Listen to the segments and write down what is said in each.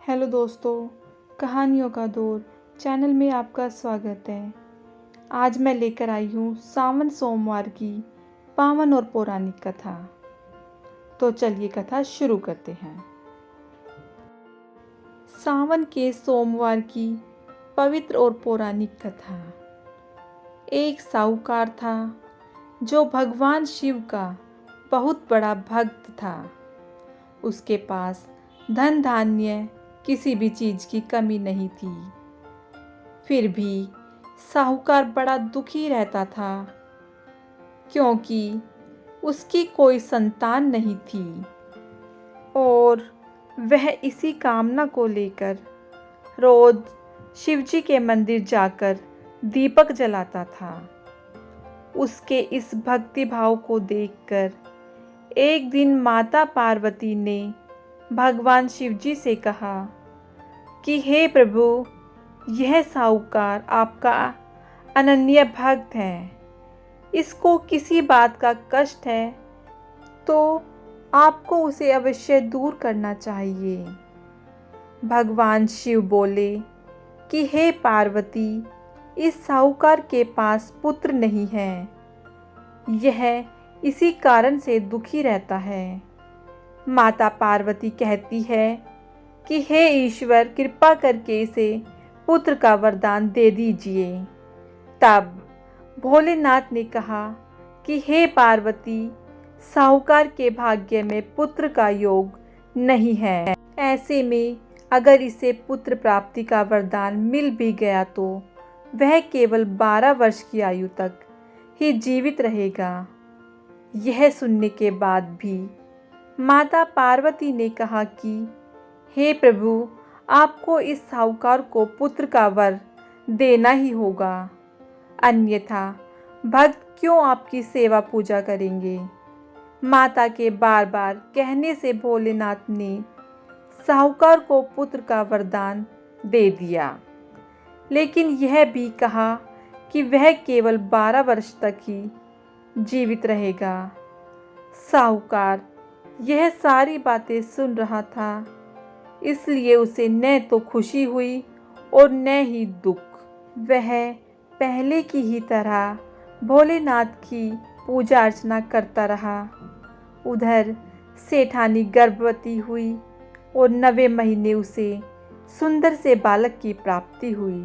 Hello दोस्तों, कहानियों का दौर चैनल में आपका स्वागत है। आज मैं लेकर आई हूँ सावन सोमवार की पावन और पौराणिक कथा। तो चलिए कथा शुरू करते हैं। सावन के सोमवार की पवित्र और पौराणिक कथा। एक साहूकार था जो भगवान शिव का बहुत बड़ा भक्त था। उसके पास धन धान्य किसी भी चीज की कमी नहीं थी। फिर भी साहूकार बड़ा दुखी रहता था क्योंकि उसकी कोई संतान नहीं थी और वह इसी कामना को लेकर रोज शिवजी के मंदिर जाकर दीपक जलाता था। उसके इस भक्ति भाव को देखकर एक दिन माता पार्वती ने भगवान शिवजी से कहा कि हे प्रभु, यह साहूकार आपका अनन्य भक्त है। इसको किसी बात का कष्ट है तो आपको उसे अवश्य दूर करना चाहिए। भगवान शिव बोले कि हे पार्वती, इस साहूकार के पास पुत्र नहीं है। यह इसी कारण से दुखी रहता है। माता पार्वती कहती है कि हे ईश्वर, कृपा करके इसे पुत्र का वरदान दे दीजिए। तब भोलेनाथ ने कहा कि हे पार्वती, साहूकार के भाग्य में पुत्र का योग नहीं है। ऐसे में अगर इसे पुत्र प्राप्ति का वरदान मिल भी गया तो वह केवल 12 वर्ष की आयु तक ही जीवित रहेगा। यह सुनने के बाद भी माता पार्वती ने कहा कि हे प्रभु, आपको इस साहूकार को पुत्र का वर देना ही होगा, अन्यथा भक्त क्यों आपकी सेवा पूजा करेंगे। माता के बार बार कहने से भोलेनाथ ने साहूकार को पुत्र का वरदान दे दिया, लेकिन यह भी कहा कि वह केवल 12 वर्ष तक ही जीवित रहेगा। साहूकार यह सारी बातें सुन रहा था, इसलिए उसे न तो खुशी हुई और न ही दुख। वह पहले की ही तरह भोलेनाथ की पूजा अर्चना करता रहा। उधर सेठानी गर्भवती हुई और 9वें महीने उसे सुंदर से बालक की प्राप्ति हुई।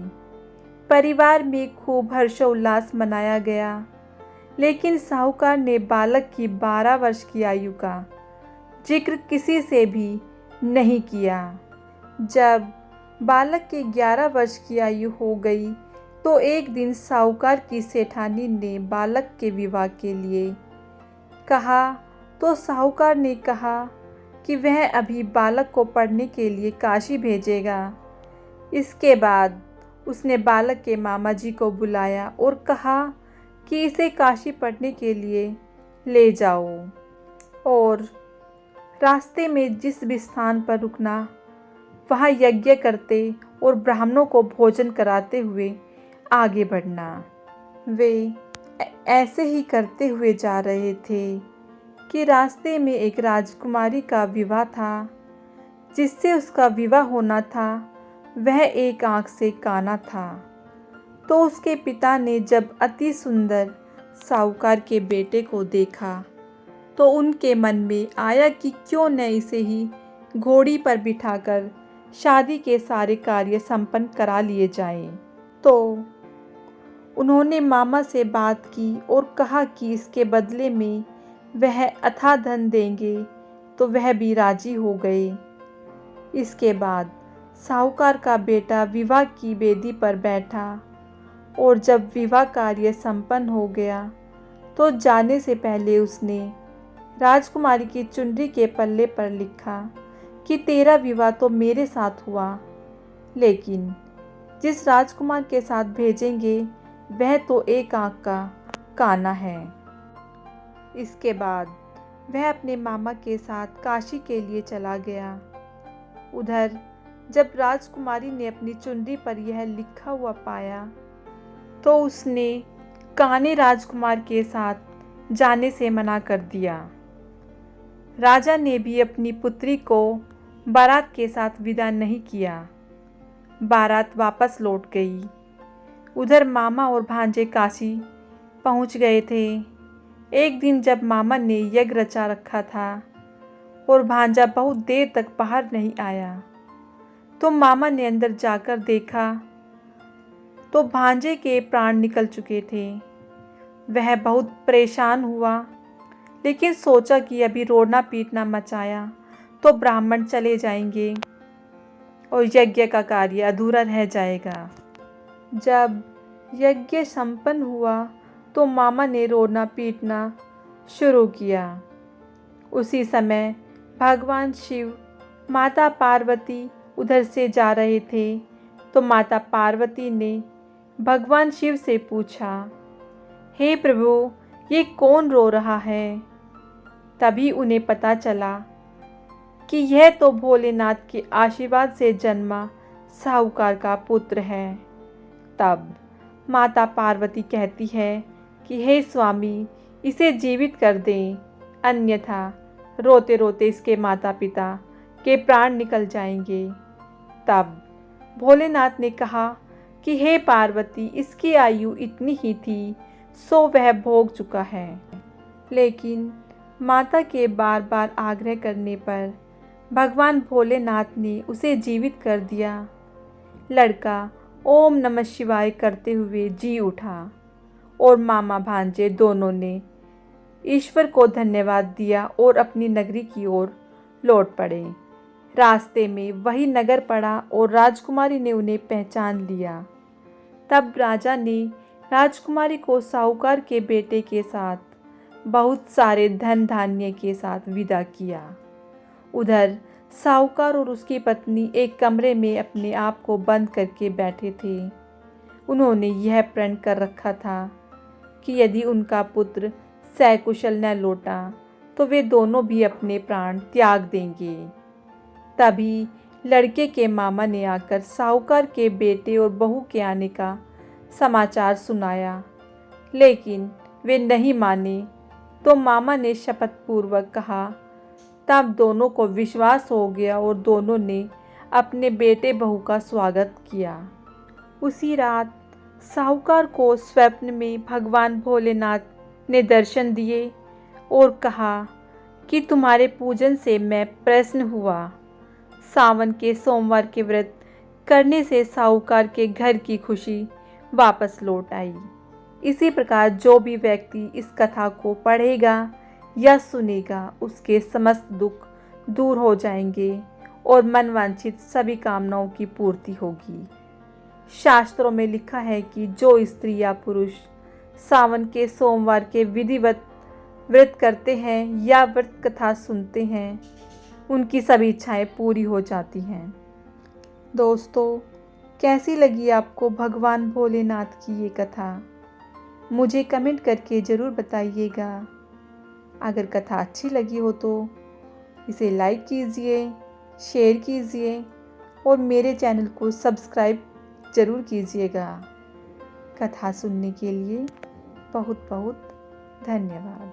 परिवार में खूब हर्षोल्लास मनाया गया, लेकिन साहूकार ने बालक की 12 वर्ष की आयु का जिक्र किसी से भी नहीं किया। जब बालक के 11 वर्ष की आयु हो गई तो एक दिन साहूकार की सेठानी ने बालक के विवाह के लिए कहा, तो साहूकार ने कहा कि वह अभी बालक को पढ़ने के लिए काशी भेजेगा। इसके बाद उसने बालक के मामा जी को बुलाया और कहा कि इसे काशी पढ़ने के लिए ले जाओ और रास्ते में जिस भी स्थान पर रुकना वहाँ यज्ञ करते और ब्राह्मणों को भोजन कराते हुए आगे बढ़ना। वे ऐसे ही करते हुए जा रहे थे कि रास्ते में एक राजकुमारी का विवाह था। जिससे उसका विवाह होना था वह एक आंख से काना था। तो उसके पिता ने जब अति सुंदर साहूकार के बेटे को देखा तो उनके मन में आया कि क्यों न इसे ही घोड़ी पर बिठाकर शादी के सारे कार्य संपन्न करा लिए जाएं। तो उन्होंने मामा से बात की और कहा कि इसके बदले में वह अथाह धन देंगे, तो वह भी राजी हो गए। इसके बाद साहूकार का बेटा विवाह की वेदी पर बैठा और जब विवाह कार्य संपन्न हो गया तो जाने से पहले उसने राजकुमारी की चुनरी के पल्ले पर लिखा कि तेरा विवाह तो मेरे साथ हुआ, लेकिन जिस राजकुमार के साथ भेजेंगे वह तो एक आंख का काना है। इसके बाद वह अपने मामा के साथ काशी के लिए चला गया। उधर जब राजकुमारी ने अपनी चुनरी पर यह लिखा हुआ पाया तो उसने काने राजकुमार के साथ जाने से मना कर दिया। राजा ने भी अपनी पुत्री को बारात के साथ विदा नहीं किया। बारात वापस लौट गई। उधर मामा और भांजे काशी पहुंच गए थे। एक दिन जब मामा ने यज्ञ रचा रखा था और भांजा बहुत देर तक बाहर नहीं आया, तो मामा ने अंदर जाकर देखा तो भांजे के प्राण निकल चुके थे। वह बहुत परेशान हुआ, लेकिन सोचा कि अभी रोना पीटना मचाया तो ब्राह्मण चले जाएंगे और यज्ञ का कार्य अधूरा रह जाएगा। जब यज्ञ संपन्न हुआ तो मामा ने रोना पीटना शुरू किया। उसी समय भगवान शिव, माता पार्वती उधर से जा रहे थे, तो माता पार्वती ने भगवान शिव से पूछा, हे प्रभु, ये कौन रो रहा है? तभी उन्हें पता चला कि यह तो भोलेनाथ के आशीर्वाद से जन्मा साहूकार का पुत्र है। तब माता पार्वती कहती है कि हे स्वामी, इसे जीवित कर दें, अन्यथा रोते रोते इसके माता पिता के प्राण निकल जाएंगे। तब भोलेनाथ ने कहा कि हे पार्वती, इसकी आयु इतनी ही थी, सो वह भोग चुका है। लेकिन माता के बार बार आग्रह करने पर भगवान भोलेनाथ ने उसे जीवित कर दिया। लड़का ओम नमः शिवाय करते हुए जी उठा और मामा भांजे दोनों ने ईश्वर को धन्यवाद दिया और अपनी नगरी की ओर लौट पड़े। रास्ते में वही नगर पड़ा और राजकुमारी ने उन्हें पहचान लिया। तब राजा ने राजकुमारी को साहूकार के बेटे के साथ बहुत सारे धन धान्य के साथ विदा किया। उधर साहूकार और उसकी पत्नी एक कमरे में अपने आप को बंद करके बैठे थे। उन्होंने यह प्रण कर रखा था कि यदि उनका पुत्र सकुशल न लौटा तो वे दोनों भी अपने प्राण त्याग देंगे। तभी लड़के के मामा ने आकर साहूकार के बेटे और बहू के आने का समाचार सुनाया, लेकिन वे नहीं माने। तो मामा ने शपथ पूर्वक कहा। तब दोनों को विश्वास हो गया और दोनों ने अपने बेटे बहू का स्वागत किया। उसी रात साहूकार को स्वप्न में भगवान भोलेनाथ ने दर्शन दिए और कहा कि तुम्हारे पूजन से मैं प्रसन्न हुआ। सावन के सोमवार के व्रत करने से साहूकार के घर की खुशी वापस लौट आई। इसी प्रकार जो भी व्यक्ति इस कथा को पढ़ेगा या सुनेगा, उसके समस्त दुख दूर हो जाएंगे और मनवांछित सभी कामनाओं की पूर्ति होगी। शास्त्रों में लिखा है कि जो स्त्री या पुरुष सावन के सोमवार के विधिवत व्रत करते हैं या व्रत कथा सुनते हैं, उनकी सभी इच्छाएं पूरी हो जाती हैं। दोस्तों, कैसी लगी आपको भगवान भोलेनाथ की ये कथा? मुझे कमेंट करके ज़रूर बताइएगा। अगर कथा अच्छी लगी हो तो इसे लाइक कीजिए, शेयर कीजिए और मेरे चैनल को सब्सक्राइब ज़रूर कीजिएगा। कथा सुनने के लिए बहुत बहुत धन्यवाद।